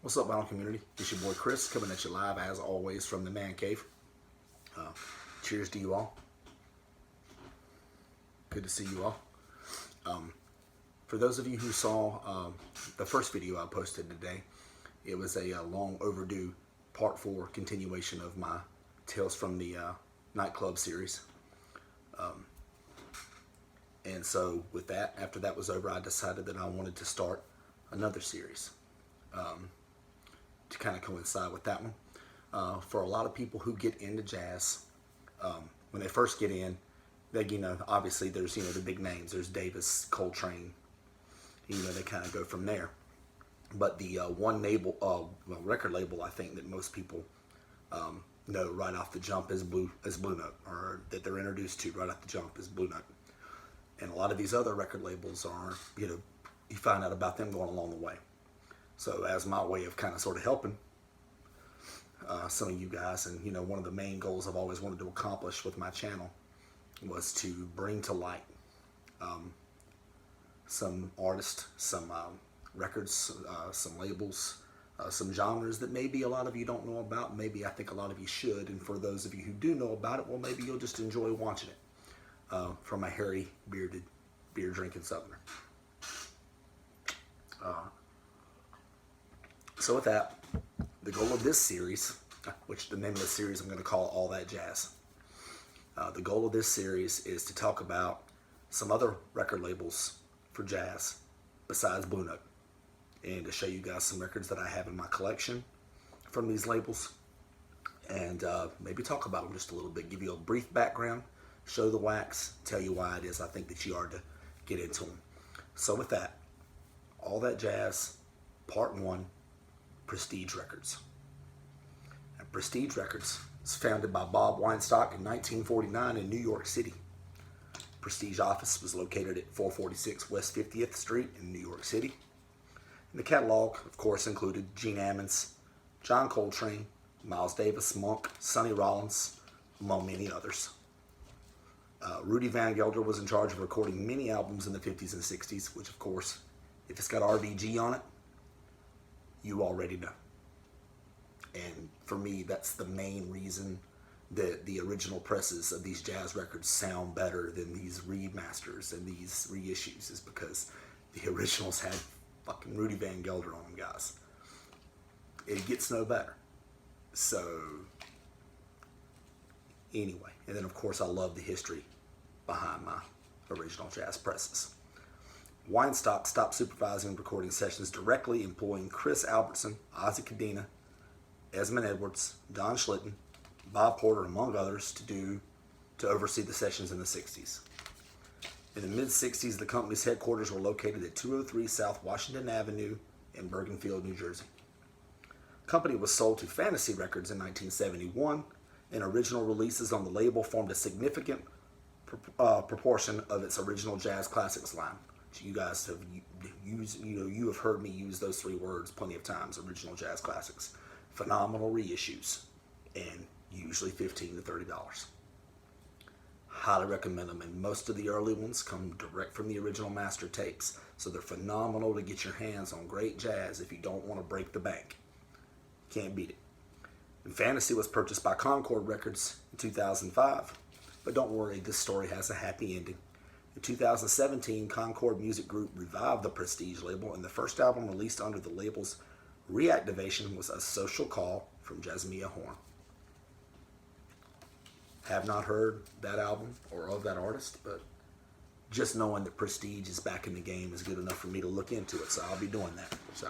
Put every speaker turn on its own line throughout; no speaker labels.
What's up, vinyl community? It's your boy Chris coming at you live as always from the man cave. Cheers to you all. Good to see you all. For those of you who saw the first video I posted today, it was a long overdue part 4 continuation of my Tales from the Nightclub series. And so with that, after that was over, I decided that I wanted to start another series to kind of coincide with that one. For a lot of people who get into jazz, when they first get in, they, obviously there's, the big names. There's Davis, Coltrane, they kind of go from there. But the one record label I think that most people know right off the jump is Blue Note, or that they're introduced to right off the jump is Blue Note. And a lot of these other record labels are, you find out about them going along the way. So as my way of kind of sort of helping some of you guys, and one of the main goals I've always wanted to accomplish with my channel was to bring to light some artists, some records, some labels, some genres that maybe a lot of you don't know about. Maybe I think a lot of you should, and for those of you who do know about it, well, maybe you'll just enjoy watching it from a hairy, bearded, beer-drinking Southerner. So with that, the goal of this series, which the name of the series I'm going to call All That Jazz. The goal of this series is to talk about some other record labels for jazz besides Blue Note, and to show you guys some records that I have in my collection from these labels, and maybe talk about them just a little bit, give you a brief background, show the wax, tell you why it is I think that you are to get into them. So with that, All That Jazz, Part 1, Prestige Records. And Prestige Records was founded by Bob Weinstock in 1949 in New York City. Prestige office was located at 446 West 50th Street in New York City. And the catalog, of course, included Gene Ammons, John Coltrane, Miles Davis, Monk, Sonny Rollins, among many others. Rudy Van Gelder was in charge of recording many albums in the 50s and 60s, which, of course, if it's got RVG on it, you already know. And for me, that's the main reason that the original presses of these jazz records sound better than these remasters and these reissues, is because the originals had fucking Rudy Van Gelder on them, guys. It gets no better. So, anyway, and then of course I love the history behind my original jazz presses. Weinstock stopped supervising recording sessions directly, employing Chris Albertson, Ozzie Cadena, Esmond Edwards, Don Schlitten, Bob Porter, among others, to oversee the sessions in the 60s. In the mid-60s, the company's headquarters were located at 203 South Washington Avenue in Bergenfield, New Jersey. The company was sold to Fantasy Records in 1971, and original releases on the label formed a significant proportion of its original jazz classics line. You guys have used, you have heard me use those three words plenty of times, original jazz classics. Phenomenal reissues, and usually $15 to $30. Highly recommend them, and most of the early ones come direct from the original master tapes, so they're phenomenal to get your hands on great jazz if you don't want to break the bank. Can't beat it. And Fantasy was purchased by Concord Records in 2005, but don't worry, this story has a happy ending. In 2017, Concord Music Group revived the Prestige label, and the first album released under the label's reactivation was A Social Call from Jasmia Horn. Have not heard that album or of that artist, but just knowing that Prestige is back in the game is good enough for me to look into it, so I'll be doing that. So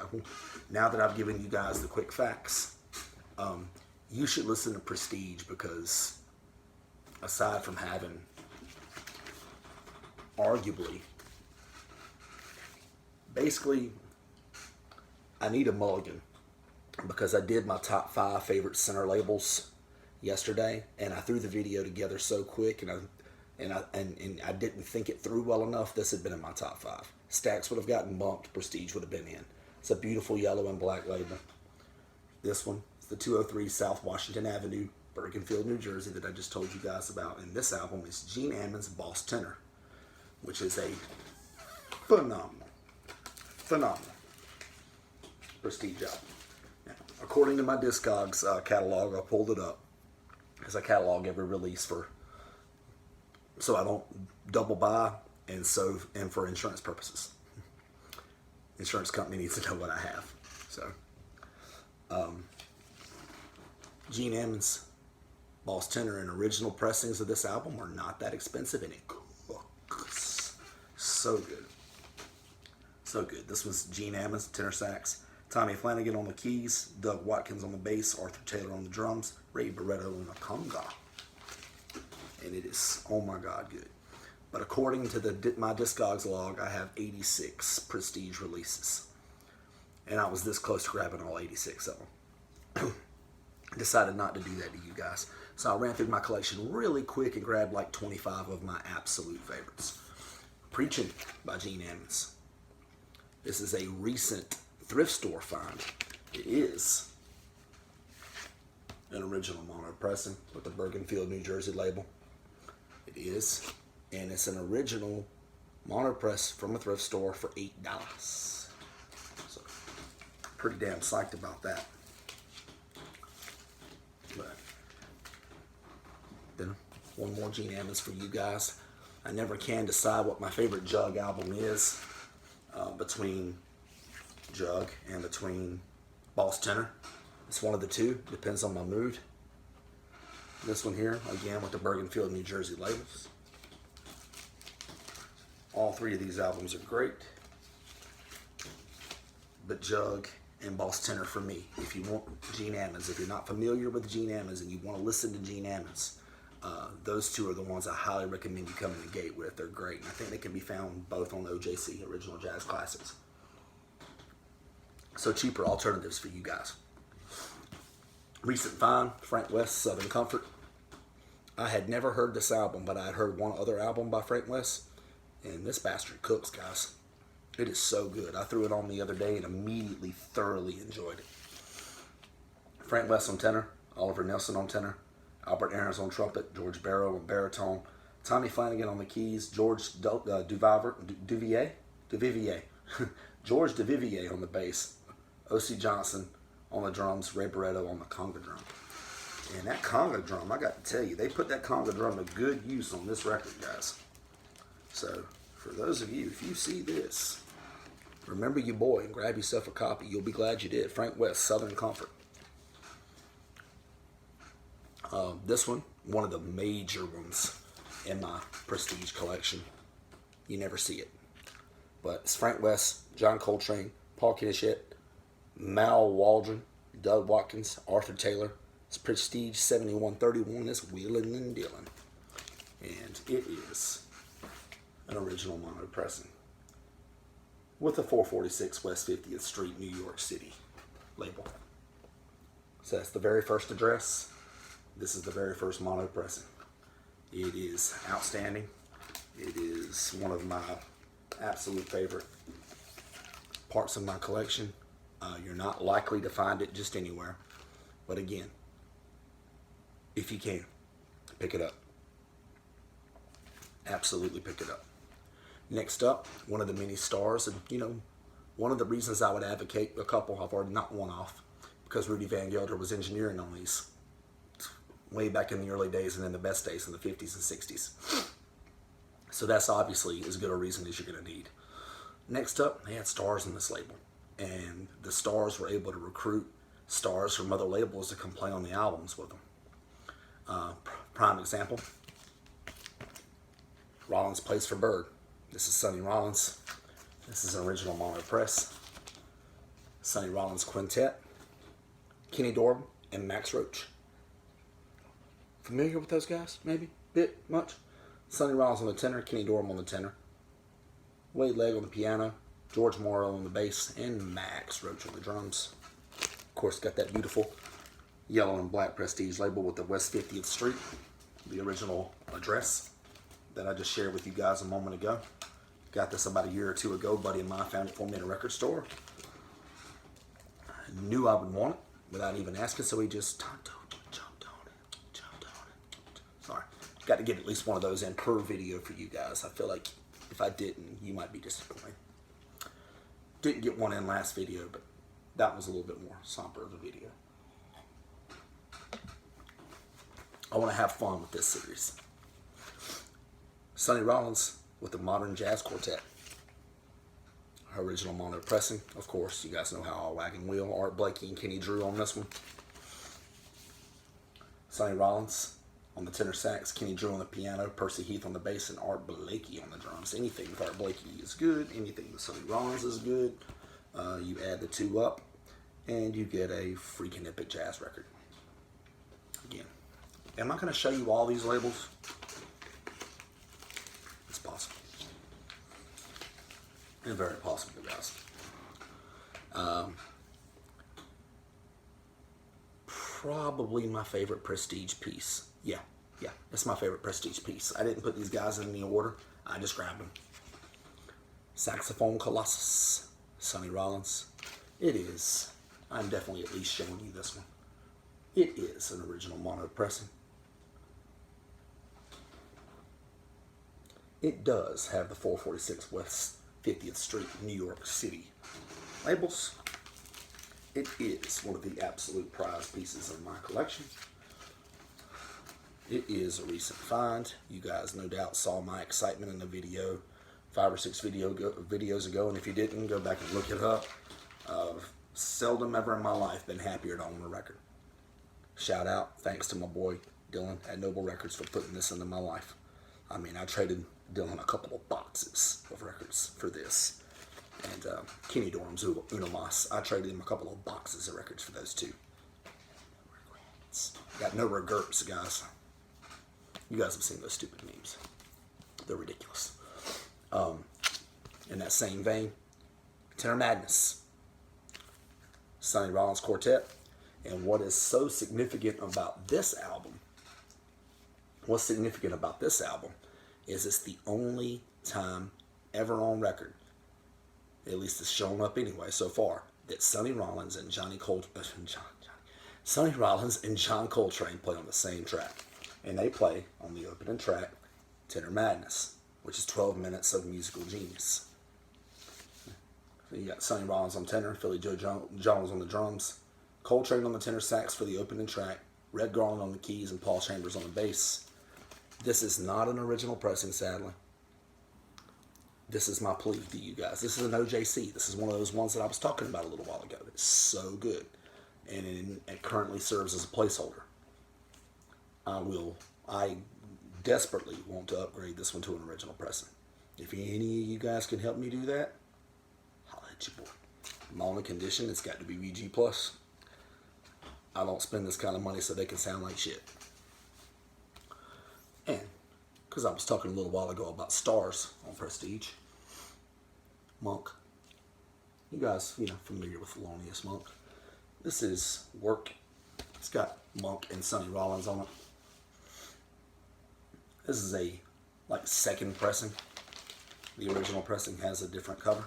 now that I've given you guys the quick facts, you should listen to Prestige, because aside from having arguably, basically, I need a mulligan, because I did my top 5 favorite center labels yesterday, and I threw the video together so quick, and I didn't think it through well enough. This had been in my top 5. Stax would have gotten bumped, Prestige would have been in. It's a beautiful yellow and black label. This one is the 203 South Washington Avenue, Bergenfield, New Jersey, that I just told you guys about, and this album is Gene Ammons' Boss Tenor, which is a phenomenal Prestige album. according to my Discogs catalog, I pulled it up because I catalog every release so I don't double buy and for insurance purposes. Insurance company needs to know what I have. So, Gene Ammons, Boss Tenor, and original pressings of this album are not that expensive, and it cooks so good. So good. This was Gene Ammons, tenor sax, Tommy Flanagan on the keys, Doug Watkins on the bass, Arthur Taylor on the drums, Ray Barretto on the conga. And it is, oh my God, good. But according to my Discogs log, I have 86 Prestige releases. And I was this close to grabbing all 86 of them. I decided not to do that to you guys. So I ran through my collection really quick and grabbed like 25 of my absolute favorites. Preaching by Gene Ammons. This is a recent thrift store find. It is an original mono pressing with the Bergenfield, New Jersey label. It is. And it's an original mono press from a thrift store for $8. So, pretty damn psyched about that. But then one more Gene Ammons for you guys. I never can decide what my favorite Jug album is between Jug and between Boss Tenor. It's one of the two, depends on my mood. This one here, again with the Bergenfield, New Jersey labels. All three of these albums are great, but Jug and Boss Tenor for me. If you want Gene Ammons, if you're not familiar with Gene Ammons and you want to listen to Gene Ammons, those two are the ones I highly recommend you come in the gate with. They're great, and I think they can be found both on OJC, Original Jazz Classics. So cheaper alternatives for you guys. Recent find, Frank Wess, Southern Comfort. I had never heard this album, but I had heard one other album by Frank Wess, and this bastard cooks, guys. It is so good. I threw it on the other day and immediately thoroughly enjoyed it. Frank Wess on tenor, Oliver Nelson on tenor, Albert Aarons on trumpet, George Barrow on baritone, Tommy Flanagan on the keys, George Duvivier, George Duvivier on the bass, O.C. Johnson on the drums, Ray Barretto on the conga drum. And that conga drum, I got to tell you, they put that conga drum to good use on this record, guys. So, for those of you, if you see this, remember your boy and grab yourself a copy. You'll be glad you did. Frank Wess, Southern Comfort. This one of the major ones in my Prestige collection. You never see it. But it's Frank Wess, John Coltrane, Paul Kennishett, Mal Waldron, Doug Watkins, Arthur Taylor. It's Prestige 7131. It's Wheelin' and Dealin'. And it is an original mono pressing with a 446 West 50th Street, New York City label. So that's the very first address. This is the very first mono pressing. It is outstanding. It is one of my absolute favorite parts of my collection. You're not likely to find it just anywhere. But again, if you can, pick it up. Absolutely pick it up. Next up, one of the many stars, and one of the reasons I would advocate a couple, I've already knocked one off, because Rudy Van Gelder was engineering on these way back in the early days and in the best days in the 50s and 60s. So that's obviously as good a reason as you're going to need. Next up, they had stars in this label, and the stars were able to recruit stars from other labels to come play on the albums with them. Prime example, Rollins plays for Bird. This is Sonny Rollins. This is an original mono press. Sonny Rollins Quintet, Kenny Dorham, and Max Roach. Familiar with those guys? Maybe? Bit? Much? Sonny Rollins on the tenor, Kenny Dorham on the tenor, Wade Legg on the piano, George Morrow on the bass, and Max Roach on the drums. Of course, got that beautiful yellow and black Prestige label with the West 50th Street, the original address that I just shared with you guys a moment ago. Got this about a year or two ago. A buddy of mine found it for me in a record store. I knew I would want it without even asking, so he just jumped on it. Sorry. Got to get at least one of those in per video for you guys. I feel like if I didn't, you might be disappointed. Didn't get one in last video, but That was a little bit more somber of a video. I want to have fun with this series. Sonny Rollins with the Modern Jazz Quartet. Original mono pressing, of course. You guys know how I'll wagon wheel. Art Blakey and Kenny Drew on this one. Sonny Rollins on the tenor sax, Kenny Drew on the piano, Percy Heath on the bass, and Art Blakey on the drums. Anything with Art Blakey is good. Anything with Sonny Rollins is good. You add the two up, and you get a freaking epic jazz record. Again, am I going to show you all these labels? It's possible. It's very possible, guys. Probably my favorite Prestige piece. Yeah, that's my favorite Prestige piece. I didn't put these guys in any order. I just grabbed them. Saxophone Colossus, Sonny Rollins. It is. I'm definitely at least showing you this one. It is an original mono pressing. It does have the 446 West 50th Street, New York City labels. It is one of the absolute prize pieces in my collection. It is a recent find. You guys no doubt saw my excitement in the video 5 or 6 videos ago, and if you didn't, go back and look it up. Seldom ever in my life been happier to own a record. Shout out, thanks to my boy Dylan at Noble Records for putting this into my life. I mean, I traded Dylan a couple of boxes of records for this. And Kenny Dorham's Uno Mas, I traded him a couple of boxes of records for those two. Got no regrets, guys. You guys have seen those stupid memes. They're ridiculous. In that same vein, Tenor Madness, Sonny Rollins Quartet. And what is so significant about this album, is it's the only time ever on record, at least it's shown up anyway so far, that Sonny Rollins and John Coltrane play on the same track. And they play on the opening track, Tenor Madness, which is 12 minutes of musical genius. So you got Sonny Rollins on tenor, Philly Joe Jones on the drums, Coltrane on the tenor sax for the opening track, Red Garland on the keys, and Paul Chambers on the bass. This is not an original pressing, sadly. This is my plea to you guys. This is an OJC. This is one of those ones that I was talking about a little while ago. It's so good. And it currently serves as a placeholder. I desperately want to upgrade this one to an original pressing. If any of you guys can help me do that, holla at your boy. My only condition, it's got to be VG+. I don't spend this kind of money so they can sound like shit. And, because I was talking a little while ago about stars on Prestige, Monk. You guys, familiar with Thelonious Monk. This is work. It's got Monk and Sonny Rollins on it. This is a, second pressing. The original pressing has a different cover.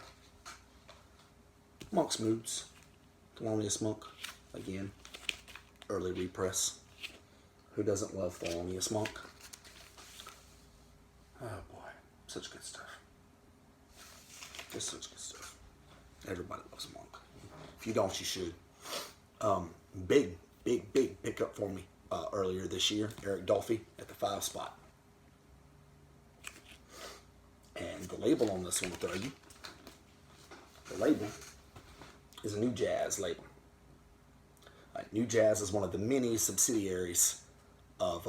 Monk's Moods. Thelonious Monk. Again, early repress. Who doesn't love Thelonious Monk? Oh boy, such good stuff. Just such good stuff. Everybody loves Monk. If you don't, you should. Big pickup for me earlier this year. Eric Dolphy at the 5 spot. And the label on this one will throw you. The label is a New Jazz label. New Jazz is one of the many subsidiaries of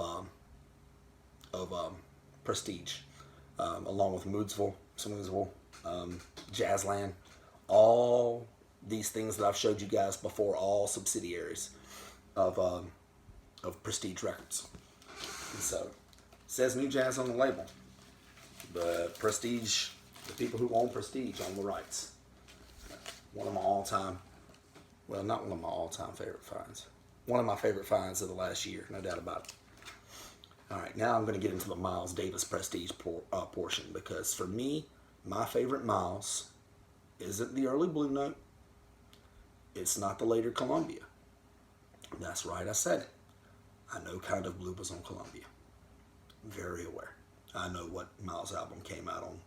Prestige, along with Moodsville, Jazzland, all these things that I've showed you guys before, all subsidiaries of Prestige Records. And so, it says New Jazz on the label, but Prestige, the people who own Prestige own the rights. One of my all-time, well, not one of my all-time favorite finds. One of my favorite finds of the last year, no doubt about it. All right, now I'm going to get into the Miles Davis Prestige portion, because for me, my favorite Miles isn't the early Blue Note. It's not the later Columbia. That's right, I said it. I know Kind of Blue was on Columbia. Very aware. I know what Miles album came out on,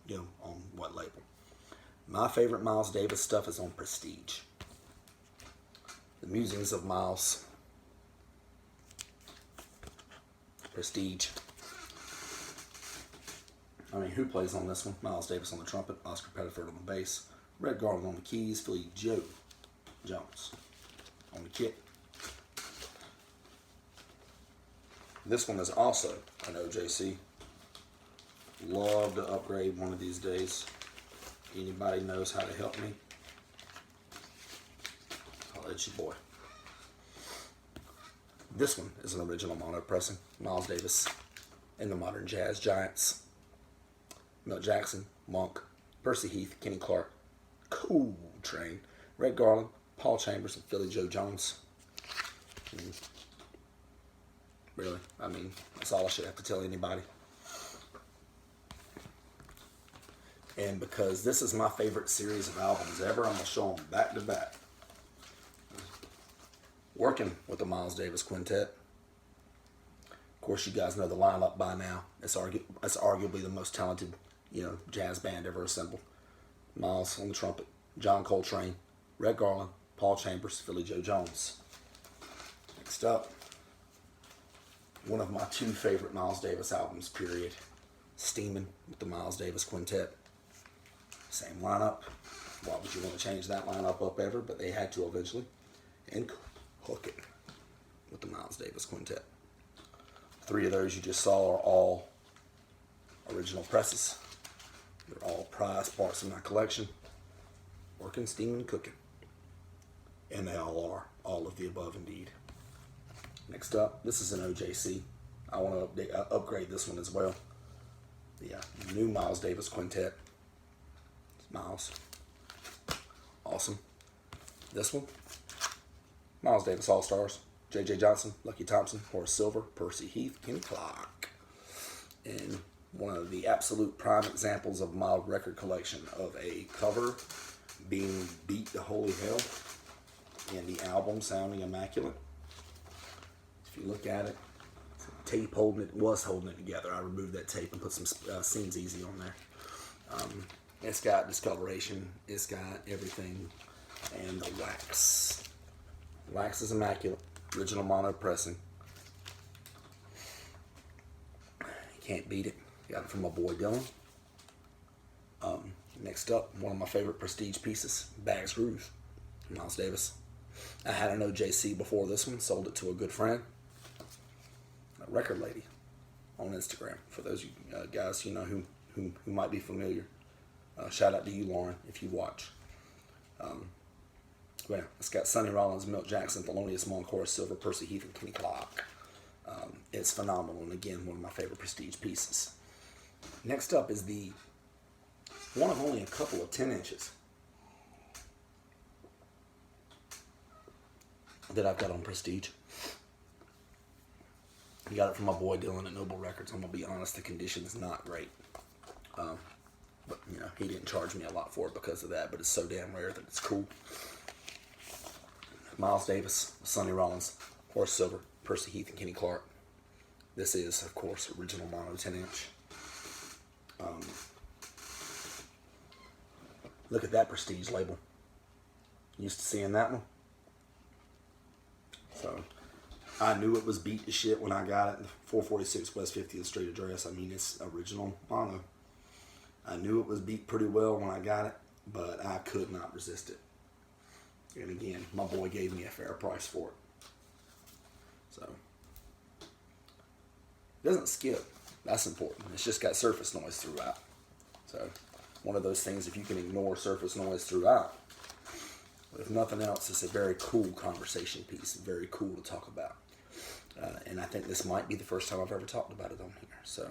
on what label. My favorite Miles Davis stuff is on Prestige. The Musings of Miles. Prestige. I mean, who plays on this one? Miles Davis on the trumpet, Oscar Pettiford on the bass, Red Garland on the keys, Philly Joe Jones on the kit. This one is also an OJC. Love to upgrade one of these days. Anybody knows how to help me? I'll let you boy. This one is an original mono pressing. Miles Davis and the Modern Jazz Giants. Milt Jackson, Monk, Percy Heath, Kenny Clark, Coltrane, Red Garland, Paul Chambers, and Philly Joe Jones. Really, I mean, that's all I should have to tell anybody. And because this is my favorite series of albums ever, I'm going to show them back to back. Working with the Miles Davis Quintet. Of course, you guys know the lineup by now. It's arguably the most talented, jazz band ever assembled. Miles on the trumpet, John Coltrane, Red Garland, Paul Chambers, Philly Joe Jones. Next up, one of my two favorite Miles Davis albums, period. Steamin' with the Miles Davis Quintet. Same lineup. Why would you want to change that lineup up ever? But they had to eventually. And Cookin' with the Miles Davis Quintet. 3 of those you just saw are all original presses. They're all prized parts of my collection. Working, steaming, cooking. And they all are. All of the above, indeed. Next up, this is an OJC. I want to upgrade this one as well. The new Miles Davis Quintet. It's Miles. Awesome. This one, Miles Davis All-Stars. J.J. Johnson, Lucky Thompson, Horace Silver, Percy Heath, Kenny Clark. And one of the absolute prime examples of my record collection of a cover being beat to holy hell and the album sounding immaculate. If you look at it, tape was holding it together. I removed that tape and put some Seems Easy on there. It's got discoloration. It's got everything. And the wax. Wax is immaculate. Original mono pressing. You can't beat it. Got it from my boy Dylan. Next up, one of my favorite prestige pieces, Bags Groove, Miles Davis. I had an OJC before this one, sold it to a good friend, a record lady, on Instagram. For those of you guys who might be familiar, shout out to you, Lauren, if you watch. Well, it's got Sonny, Rollins, Milt Jackson, Thelonious Monk, Horace Silver, Percy Heath, and Kenny Clark. It's phenomenal, and again, one of my favorite prestige pieces. Next up is the one of only a couple of 10 inches that I've got on Prestige. I got it from my boy Dylan at Noble Records. I'm going to be honest, the condition is not great. But, he didn't charge me a lot for it because of that, but it's so damn rare that it's cool. Miles Davis, Sonny Rollins, Horace Silver, Percy Heath, and Kenny Clark. This is, of course, original mono 10-inch. Look at that Prestige label. Used to seeing that one. So, I knew it was beat to shit when I got it. 446 West 50th Street address. I mean, it's original mono. I knew it was beat pretty well when I got it, but I could not resist it. And again, my boy gave me a fair price for it. So, it doesn't skip. That's important. It's just got surface noise throughout. So, one of those things, if you can ignore surface noise throughout, but if nothing else, it's a very cool conversation piece. Very cool to talk about. And I think this might be the first time I've ever talked about it on here. So,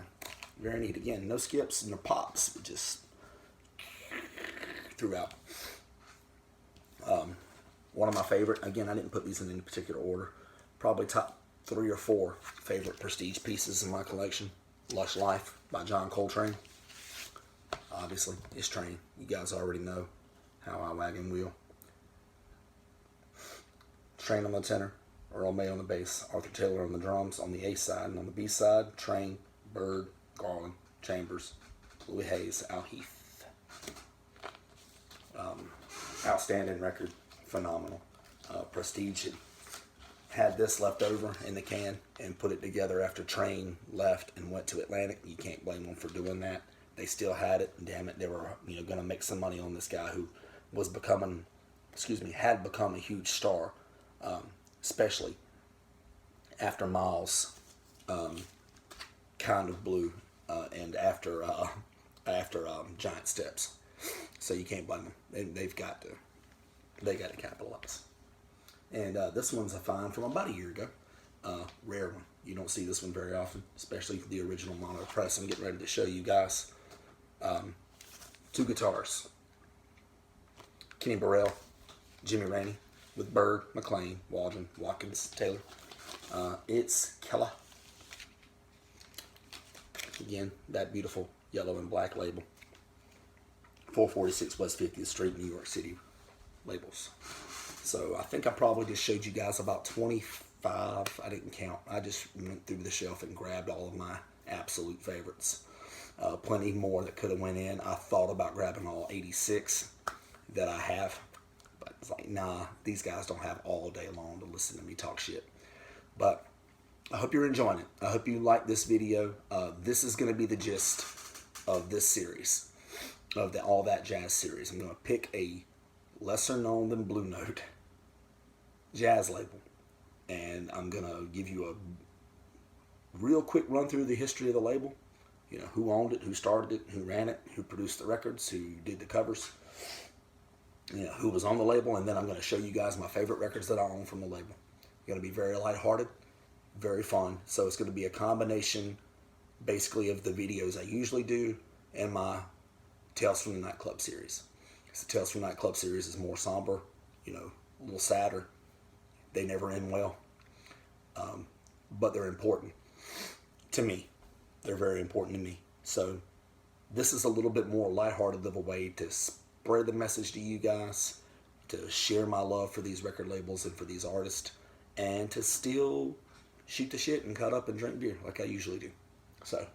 very neat. Again, no skips, no pops, but just throughout. One of my favorite, again, I didn't put these in any particular order, probably top 3 or 4 favorite Prestige pieces in my collection. Lush Life by John Coltrane. Obviously, it's Trane. You guys already know how I wagon wheel. Trane on the tenor, Earl May on the bass, Arthur Taylor on the drums on the A side, and on the B side, Trane, Bird, Garland, Chambers, Louis Hayes, Al Heath. Outstanding record, phenomenal. Prestige had this left over in the can and put it together after Trane left and went to Atlantic. You can't blame them for doing that. They still had it. Damn it, they were going to make some money on this guy who was had become a huge star, especially after Miles kind of blew and after Giant Steps. So you can't blame them. They got to capitalize. And this one's a find from about a year ago. Rare one. You don't see this one very often, especially the original mono press. I'm getting ready to show you guys two guitars. Kenny Burrell, Jimmy Rainey, with Bird, McLean, Waldron, Watkins, Taylor. It's Keller. Again, that beautiful yellow and black label. 446 West 50th Street, New York City labels. So I think I probably just showed you guys about 25. I didn't count. I just went through the shelf and grabbed all of my absolute favorites. Plenty more that could have went in. I thought about grabbing all 86 that I have, but it's like, nah, these guys don't have all day long to listen to me talk shit. But I hope you're enjoying it. I hope you like this video. This is going to be the gist of this series, of the All That Jazz series. I'm going to pick a lesser known than Blue Note jazz label, and I'm going to give you a real quick run through the history of the label. You know, who owned it, who started it, who ran it, who produced the records, who did the covers, you know, who was on the label, and then I'm going to show you guys my favorite records that I own from the label. It's going to be very lighthearted, very fun. So it's going to be a combination, basically, of the videos I usually do and my Tales from the Nightclub series. The Tales from the Nightclub series is more somber, you know, a little sadder. They never end well, but they're important to me. They're very important to me. So this is a little bit more lighthearted of a way to spread the message to you guys, to share my love for these record labels and for these artists, and to still shoot the shit and cut up and drink beer like I usually do. So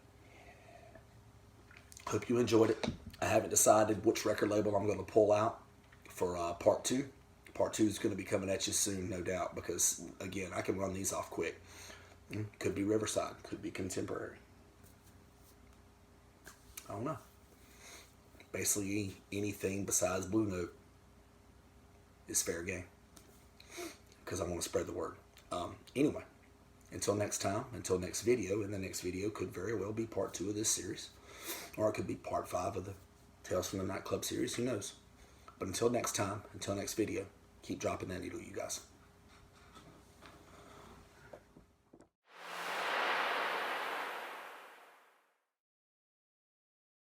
hope you enjoyed it. I haven't decided which record label I'm going to pull out for part 2. Part 2 is going to be coming at you soon, no doubt, because, again, I can run these off quick. Could be Riverside, could be Contemporary. I don't know. Basically, anything besides Blue Note is fair game, because I want to spread the word. Anyway, until next time, until next video, and the next video could very well be part 2 of this series, or it could be part 5 of the Tales from the Nightclub series, who knows. But until next time, until next video, keep dropping that needle, you guys.